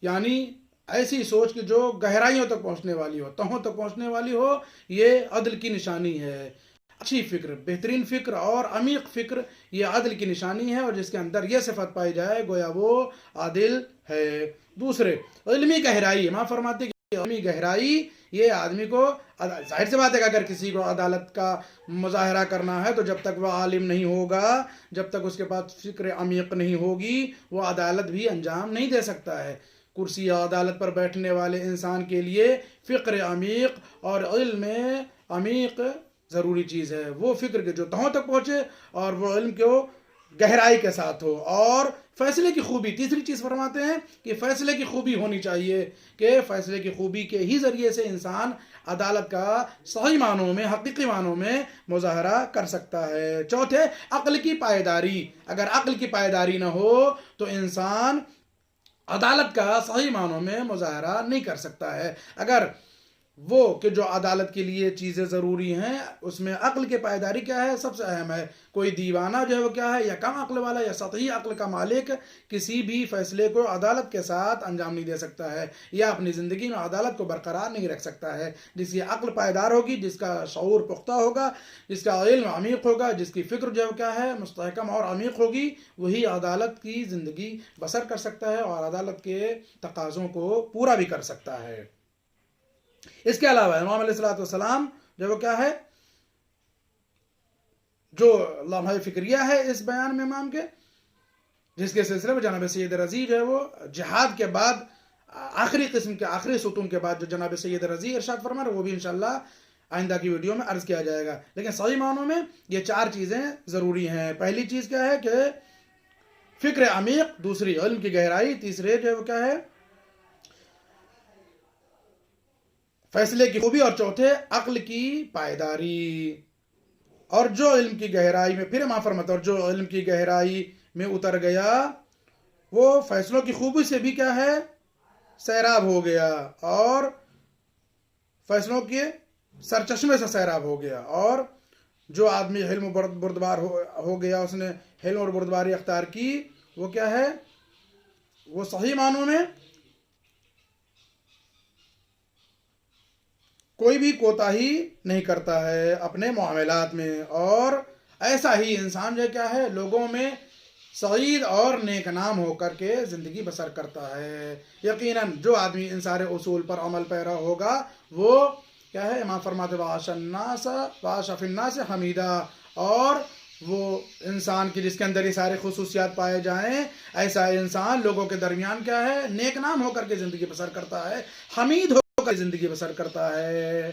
یعنی ایسی سوچ کی جو گہرائیوں تک پہنچنے والی ہو، تہوں تک پہنچنے والی ہو، یہ عدل کی نشانی ہے۔ اچھی فکر، بہترین فکر اور عمیق فکر یہ عدل کی نشانی ہے، اور جس کے اندر یہ صفت پائی جائے گویا وہ عادل ہے۔ دوسرے، علمی گہرائی، ماں فرماتے ہیں کہ علمی گہرائی یہ آدمی کو، ظاہر سی بات ہے کہ اگر کسی کو عدالت کا مظاہرہ کرنا ہے تو جب تک وہ عالم نہیں ہوگا، جب تک اس کے پاس فکر عمیق نہیں ہوگی، وہ عدالت بھی انجام نہیں دے سکتا ہے۔ کرسی عدالت پر بیٹھنے والے انسان کے لیے فکر عمیق اور علم عمیق ضروری چیز ہے۔ وہ فکر کے جو تہوں تک پہنچے اور وہ علم کو گہرائی کے ساتھ ہو، اور فیصلے کی خوبی، تیسری چیز فرماتے ہیں کہ فیصلے کی خوبی ہونی چاہیے، کہ فیصلے کی خوبی کے ہی ذریعے سے انسان عدالت کا صحیح معنوں میں، حقیقی معنوں میں مظاہرہ کر سکتا ہے۔ چوتھے، عقل کی پائیداری۔ اگر عقل کی پائیداری نہ ہو تو انسان عدالت کا صحیح معنوں میں مظاہرہ نہیں کر سکتا ہے۔ اگر وہ کہ جو عدالت کے لیے چیزیں ضروری ہیں اس میں عقل کی پائیداری کیا ہے، سب سے اہم ہے۔ کوئی دیوانہ جو ہے وہ کیا ہے، یا کم عقل والا یا سطحی عقل کا مالک کسی بھی فیصلے کو عدالت کے ساتھ انجام نہیں دے سکتا ہے، یا اپنی زندگی میں عدالت کو برقرار نہیں رکھ سکتا ہے۔ جس کی عقل پائیدار ہوگی، جس کا شعور پختہ ہوگا، جس کا علم عمیق ہوگا، جس کی فکر جو کیا ہے مستحکم اور عمیق ہوگی، وہی عدالت کی زندگی بسر کر سکتا ہے اور عدالت کے تقاضوں کو پورا بھی کر سکتا ہے۔ اس کے علاوہ امام علیہ السلام جو وہ کیا ہے، جو لمحہ فکریہ ہے اس بیان میں امام کے، جس کے سلسلے میں جناب سید رضی جو ہے وہ جہاد کے بعد آخری قسم کے آخری ستون کے بعد جو جناب سید رضی ارشاد فرما رہے، وہ بھی انشاءاللہ آئندہ کی ویڈیو میں عرض کیا جائے گا۔ لیکن صحیح معنوں میں یہ چار چیزیں ضروری ہیں۔ پہلی چیز کیا ہے کہ فکر عمیق، دوسری علم کی گہرائی، تیسرے جو ہے وہ کیا ہے فیصلے کی خوبی، اور چوتھے عقل کی پائیداری۔ اور جو علم کی گہرائی میں، پھر امام فرماتا ہے، اور جو علم کی گہرائی میں اتر گیا وہ فیصلوں کی خوبی سے بھی کیا ہے سیراب ہو گیا، اور فیصلوں کے سرچشمے سے سیراب ہو گیا۔ اور جو آدمی حلم و بردبار ہو گیا، اس نے حلم اور بردباری اختیار کی، وہ کیا ہے، وہ صحیح معنوں میں کوئی بھی کوتاہی نہیں کرتا ہے اپنے معاملات میں، اور ایسا ہی انسان جو کیا ہے لوگوں میں سعید اور نیک نام ہو کر کے زندگی بسر کرتا ہے۔ یقیناً جو آدمی ان سارے اصول پر عمل پیرا ہوگا وہ کیا ہے، امام فرماتے وَعَاشَ فِی النَّاسِ حَمِیدًا، اور وہ انسان کی جس کے اندر یہ سارے خصوصیات پائے جائیں، ایسا انسان لوگوں کے درمیان کیا ہے نیک نام ہو کر کے زندگی بسر کرتا ہے، حمید ہو کر زندگی بسر کرتا ہے۔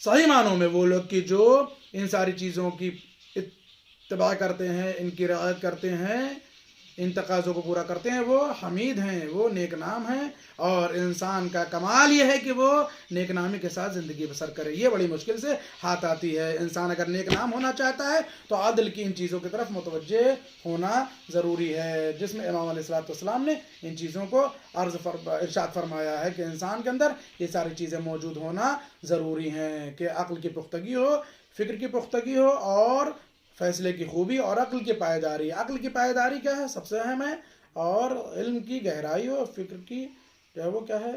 صحیح معنوں میں وہ لوگ کی جو ان ساری چیزوں کی اتباع کرتے ہیں، ان کی رعایت کرتے ہیں، ان تقاضوں کو پورا کرتے ہیں، وہ حمید ہیں، وہ نیک نام ہیں۔ اور انسان کا کمال یہ ہے کہ وہ نیک نامی کے ساتھ زندگی بسر کرے، یہ بڑی مشکل سے ہاتھ آتی ہے۔ انسان اگر نیک نام ہونا چاہتا ہے تو عدل کی ان چیزوں کی طرف متوجہ ہونا ضروری ہے، جس میں امام علیہ السلام نے ان چیزوں کو ارشاد فرمایا ہے کہ انسان کے اندر یہ ساری چیزیں موجود ہونا ضروری ہیں، کہ عقل کی پختگی ہو، فکر کی پختگی ہو، اور فیصلے کی خوبی، اور عقل کی پائیداری۔ عقل کی پائیداری کیا ہے، سب سے اہم ہے، اور علم کی گہرائی ہو، فکر کی جو ہے وہ کیا ہے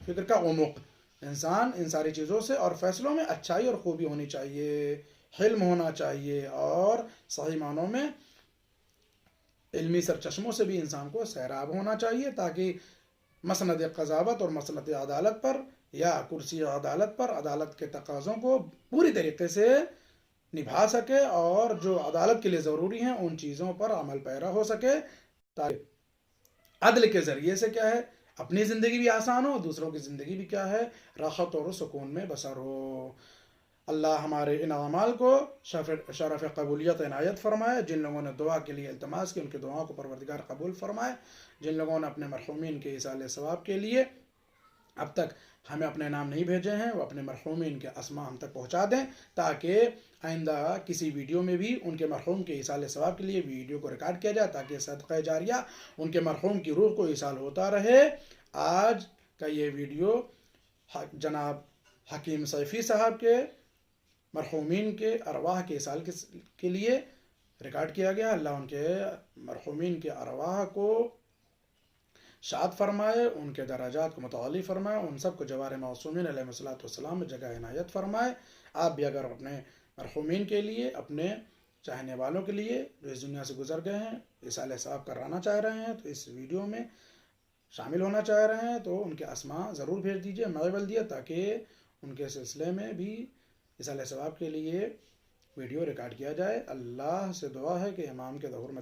فکر کا عمق۔ انسان ان ساری چیزوں سے اور فیصلوں میں اچھائی اور خوبی ہونی چاہیے، حلم ہونا چاہیے، اور صحیح معنوں میں علمی سرچشموں سے بھی انسان کو سیراب ہونا چاہیے، تاکہ مسند قضاوت اور مسند عدالت پر یا کرسی عدالت پر عدالت کے تقاضوں کو پوری طریقے سے نبھا سکے، اور جو عدالت کے لیے ضروری ہیں ان چیزوں پر عمل پیرا ہو سکے، تاکہ عدل کے ذریعے سے کیا ہے اپنی زندگی بھی آسان ہو، دوسروں کی زندگی بھی کیا ہے راحت اور سکون میں بسر ہو۔ اللہ ہمارے ان اعمال کو شرف قبولیت عنایت فرمائے۔ جن لوگوں نے دعا کے لیے التماس کی، ان کی دعاؤں کو پروردگار قبول فرمائے۔ جن لوگوں نے اپنے مرحومین کے ایصال ثواب کے لیے اب تک ہمیں اپنے نام نہیں بھیجے ہیں، وہ اپنے مرحومین کے اسماء ہم تک پہنچا دیں، تاکہ آئندہ کسی ویڈیو میں بھی ان کے مرحوم کے ایصال ثواب کے لیے ویڈیو کو ریکارڈ کیا جائے، تاکہ صدقہ جاریہ ان کے مرحوم کی روح کو ایصال ہوتا رہے۔ آج کا یہ ویڈیو جناب حکیم سیفی صاحب کے مرحومین کے ارواح کے ایصال کے لیے ریکارڈ کیا گیا۔ اللہ ان کے مرحومین کے ارواح کو شاد فرمائے، ان کے درجات کو متعالی فرمائے، ان سب کو جوار معصومین علیہ الصلوۃ والسلام میں جگہ عنایت فرمائے۔ آپ بھی اگر اپنے مرحومین کے لیے، اپنے چاہنے والوں کے لیے جو اس دنیا سے گزر گئے ہیں اصالہ ثواب کرانا چاہ رہے ہیں، تو اس ویڈیو میں شامل ہونا چاہ رہے ہیں، تو ان کے اسماء ضرور بھیج دیجیے، میل دیے، تاکہ ان کے سلسلے میں بھی اصالہ ثواب کے لیے ویڈیو ریکارڈ کیا جائے۔ اللہ سے دعا ہے کہ امام کے ظہور میں